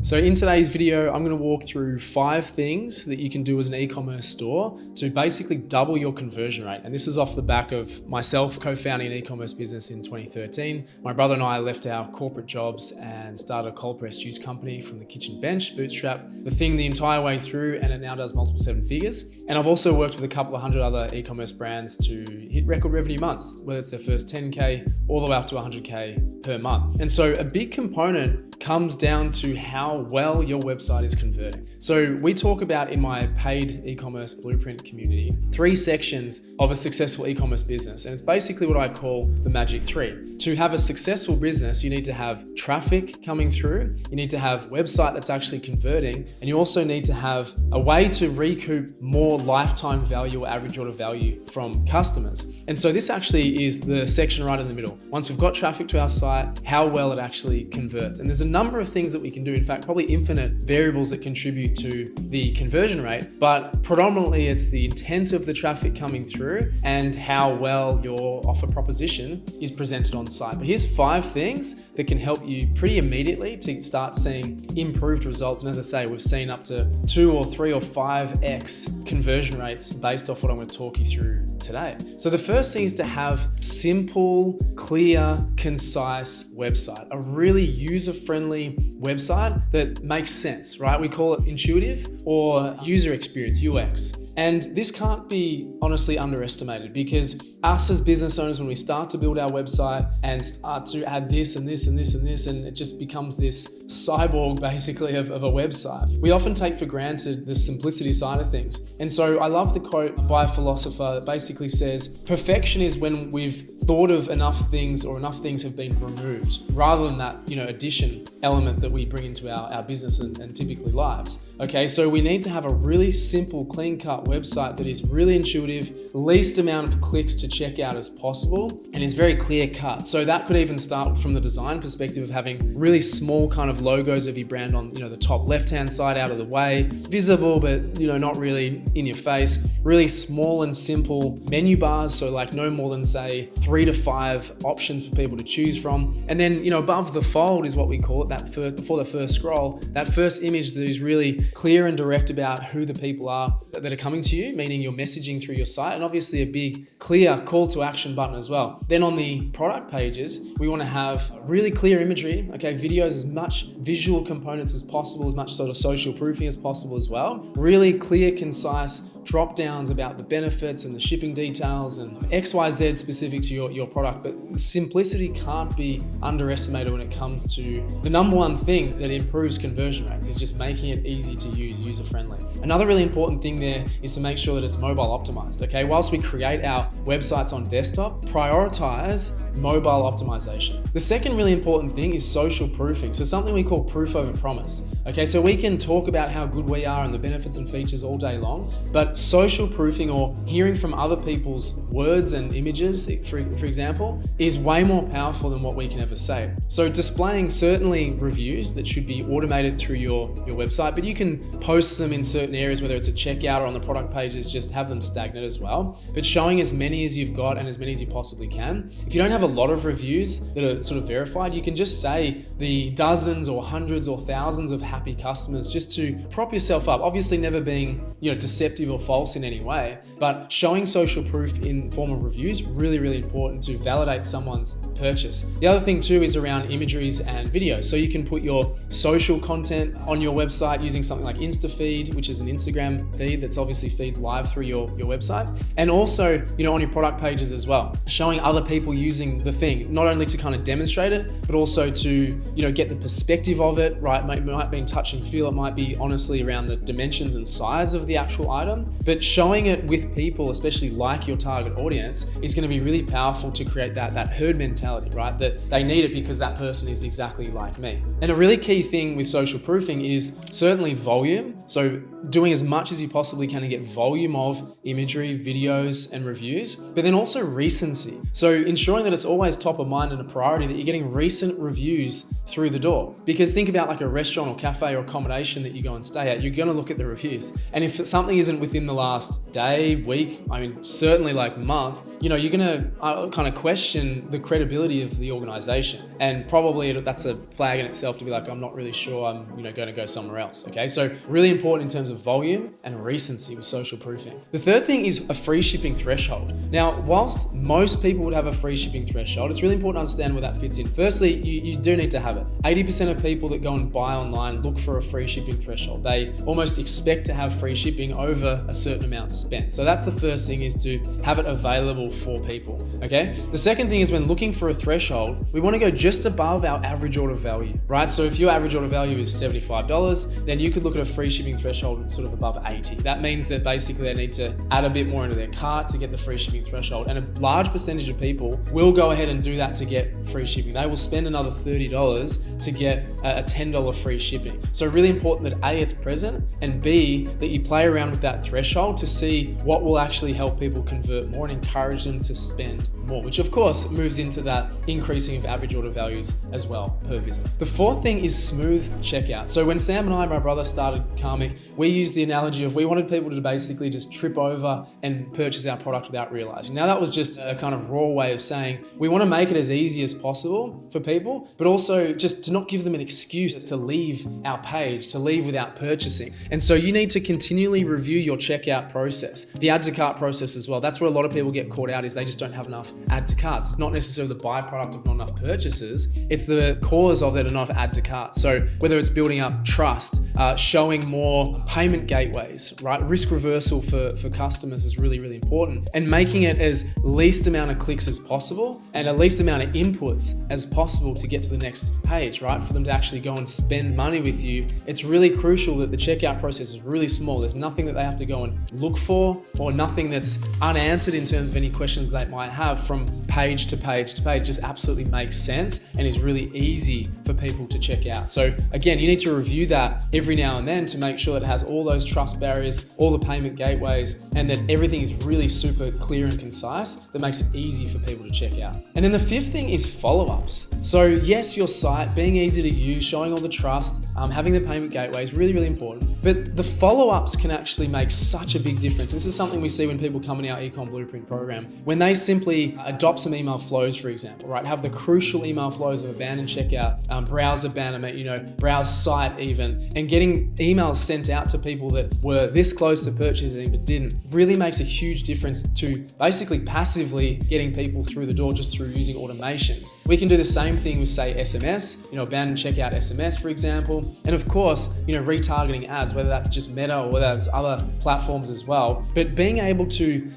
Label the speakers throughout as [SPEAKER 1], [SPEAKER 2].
[SPEAKER 1] So in today's video, I'm going to walk through 5 things that you can do as an e-commerce store to basically double your conversion rate. And this is off the back of myself co-founding an e-commerce business in 2013. My brother and I left our corporate jobs and started a cold pressed juice company from the kitchen bench, bootstrap the thing the entire way through, and it now does multiple 7 figures. And I've also worked with a couple of hundred other e-commerce brands to hit record revenue months, whether it's their first 10K all the way up to 100K per month. And so a big component comes down to how well your website is converting. So we talk about in my paid e-commerce blueprint community 3 sections of a successful e-commerce business. And it's basically what I call the magic 3. To have a successful business, you need to have traffic coming through, you need to have a website that's actually converting, and you also need to have a way to recoup more lifetime value or average order value from customers. And so this actually is the section right in the middle. Once we've got traffic to our site, how well it actually converts. And there's a number of things that we can do, in fact, probably infinite variables that contribute to the conversion rate, but predominantly it's the intent of the traffic coming through and how well your offer proposition is presented on site. But here's 5 things that can help you pretty immediately to start seeing improved results. And as I say, we've seen up to 2 or 3 or 5x conversion rates based off what I'm going to talk you through today. So the first thing is to have simple, clear, concise website, a really user-friendly website that makes sense, right? We call it intuitive or user experience, UX. And this can't be honestly underestimated, because us as business owners, when we start to build our website and start to add this and this and this and this, and it just becomes this cyborg basically of a website, we often take for granted the simplicity side of things. And so I love the quote by a philosopher that basically says, perfection is when we've thought of enough things or enough things have been removed, rather than that, addition element that we bring into our business and typically lives. Okay, so we need to have a really simple, clean-cut website that is really intuitive, least amount of clicks to check out as possible, and is very clear-cut. So that could even start from the design perspective of having really small kind of logos of your brand on the top left-hand side, out of the way, visible but not really in your face. Really small and simple menu bars, so like no more than say 3 to 5 options for people to choose from. And then above the fold is what we call it, before the first scroll, that first image that is really clear and direct about who the people are that are coming to you, meaning your messaging through your site, and obviously a big clear call to action button as well. Then on the product pages, we want to have really clear imagery, videos, as much visual components as possible, as much sort of social proofing as possible as well. Really clear, concise drop downs about the benefits and the shipping details and XYZ specific to your product. But simplicity can't be underestimated when it comes to the number one thing that improves conversion rates, is just making it easy to use, user friendly. Another really important thing there is to make sure that it's mobile optimized. Whilst we create our websites on desktop, prioritize mobile optimization. The second really important thing is social proofing. So something we call proof over promise. So we can talk about how good we are and the benefits and features all day long, but social proofing, or hearing from other people's words and images, for example, is way more powerful than what we can ever say. So displaying certainly reviews that should be automated through your website, but you can post them in certain areas, whether it's a checkout or on the product pages, just have them stagnant as well. But showing as many as you've got and as many as you possibly can. If you don't have a lot of reviews that are sort of verified, you can just say the dozens or hundreds or thousands of happy customers, just to prop yourself up. Obviously never being deceptive or false in any way, but showing social proof in form of reviews, really, really important to validate someone's purchase. The other thing too is around imageries and videos. So you can put your social content on your website using something like InstaFeed, which is an Instagram feed that's obviously feeds live through your website. And also, on your product pages as well, showing other people using the thing, not only to kind of demonstrate it, but also to, get the perspective of it, right? It might be in touch and feel, it might be honestly around the dimensions and size of the actual item, but showing it with people, especially like your target audience, is going to be really powerful to create that herd mentality, right? That they need it because that person is exactly like me. And a really key thing with social proofing is certainly volume. So doing as much as you possibly can to get volume of imagery, videos, and reviews, but then also recency. So ensuring that it's always top of mind and a priority that you're getting recent reviews through the door. Because think about like a restaurant or cafe or accommodation that you go and stay at, you're gonna look at the reviews. And if something isn't within the last day, week, I mean, certainly like month, you're gonna kind of question the credibility of the organization. And probably that's a flag in itself to be like, I'm not really sure, I'm going to go somewhere else. Okay, so really important in terms of volume and recency with social proofing. The third thing is a free shipping threshold. Now, whilst most people would have a free shipping threshold, it's really important to understand where that fits in. Firstly, you do need to have it. 80% of people that go and buy online look for a free shipping threshold. They almost expect to have free shipping over a certain amount spent. So that's the first thing, is to have it available for people. Okay. The second thing is, when looking for a threshold, we want to go just above our average order value, right? So if your average order value is $75, then you could look at a free shipping threshold sort of above 80. That means that basically they need to add a bit more into their cart to get the free shipping threshold. And a large percentage of people will go ahead and do that to get free shipping. They will spend another $30 to get a $10 free shipping. So really important that A, it's present, and B, that you play around with that threshold to see what will actually help people convert more and encourage them to spend more, which of course moves into that increasing of average order values as well per visit. The fourth thing is smooth checkout. So when Sam and I, my brother, started Karmic, we used the analogy of we wanted people to basically just trip over and purchase our product without realizing. Now that was just a kind of raw way of saying we want to make it as easy as possible for people, but also just to not give them an excuse to leave our page, to leave without purchasing. And so you need to continually review your checkout process, the add to cart process as well. That's where a lot of people get caught out, is they just don't have enough add to carts. It's not necessarily the byproduct of not enough purchases, it's the cause of it enough add to cart. So whether it's building up trust, showing more payment gateways, right? Risk reversal for customers is really, really important, and making it as least amount of clicks as possible and a least amount of inputs as possible to get to the next page, right? For them to actually go and spend money with you. It's really crucial that the checkout process is really small. There's nothing that they have to go and look for, or nothing that's unanswered in terms of any questions they might have from page to page to page. Just absolutely makes sense and is really easy for people to check out. So again, you need to review that every now and then to make sure that it has all those trust barriers, all the payment gateways, and that everything is really super clear and concise that makes it easy for people to check out. And then the fifth thing is follow-ups. So yes, your site being easy to use, showing all the trust, having the payment gateway is really, really important. But the follow-ups can actually make such a big difference. This is something we see when people come in our Ecom Blueprint program. When they simply adopt some email flows, for example, right? Have the crucial email flows of abandoned checkout, browse abandonment, browse site even, and getting emails sent out to people that were this close to purchasing but didn't, really makes a huge difference to basically passively getting people through the door just through using automations. We can do the same thing with, say, SMS, abandoned checkout SMS, for example. And of course, retargeting ads, whether that's just Meta or whether that's other platforms as well. But being able to,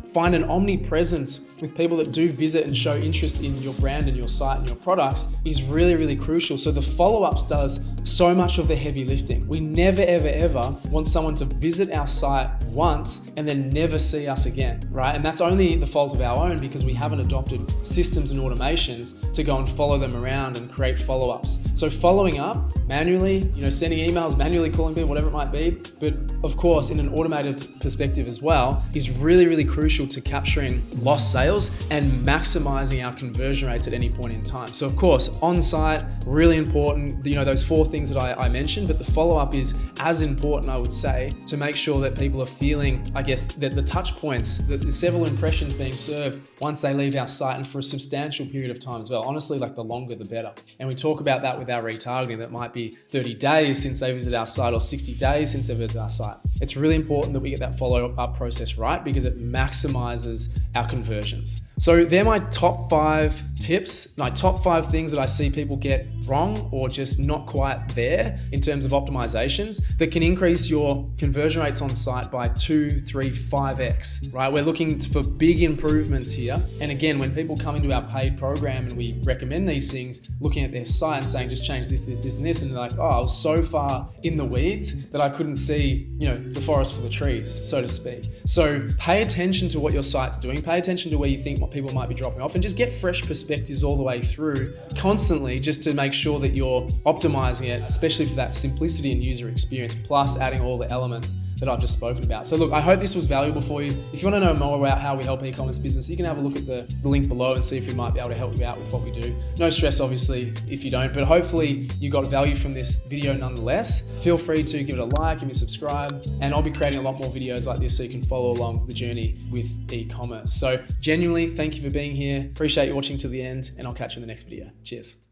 [SPEAKER 1] find an omnipresence with people that do visit and show interest in your brand and your site and your products is really, really crucial. So the follow-ups does so much of the heavy lifting. We never, ever, ever want someone to visit our site once and then never see us again, right? And that's only the fault of our own because we haven't adopted systems and automations to go and follow them around and create follow-ups. So following up manually, sending emails, manually calling people, whatever it might be, but of course in an automated perspective as well, is really, really crucial to capturing lost sales and maximizing our conversion rates at any point in time. So of course, on-site, really important, those four things that I mentioned, but the follow-up is as important, I would say, to make sure that people are feeling, that the touch points, the several impressions being served once they leave our site and for a substantial period of time as well. Honestly, the longer the better. And we talk about that with our retargeting, that might be 30 days since they visit our site or 60 days since they visit our site. It's really important that we get that follow-up process right because it maximizes our conversions. So they're my top 5 tips, my top 5 things that I see people get wrong or just not quite there in terms of optimizations that can increase your conversion rates on site by 2, 3, 5x, right? We're looking for big improvements here. And again, when people come into our paid program, program and we recommend these things, looking at their site and saying, just change this, this, this, and this. And they're like, oh, I was so far in the weeds that I couldn't see, the forest for the trees, so to speak. So pay attention to what your site's doing, pay attention to where you think what people might be dropping off, and just get fresh perspectives all the way through constantly, just to make sure that you're optimizing it, especially for that simplicity and user experience, plus adding all the elements that I've just spoken about. So look, I hope this was valuable for you. If you want to know more about how we help an e-commerce business, you can have a look at the link below and see if we might be able to help you out with what we do. No stress, obviously, if you don't, but hopefully you got value from this video nonetheless. Feel free to give it a like, give me a subscribe, and I'll be creating a lot more videos like this so you can follow along the journey with e-commerce. So genuinely, thank you for being here. Appreciate you watching to the end, and I'll catch you in the next video. Cheers.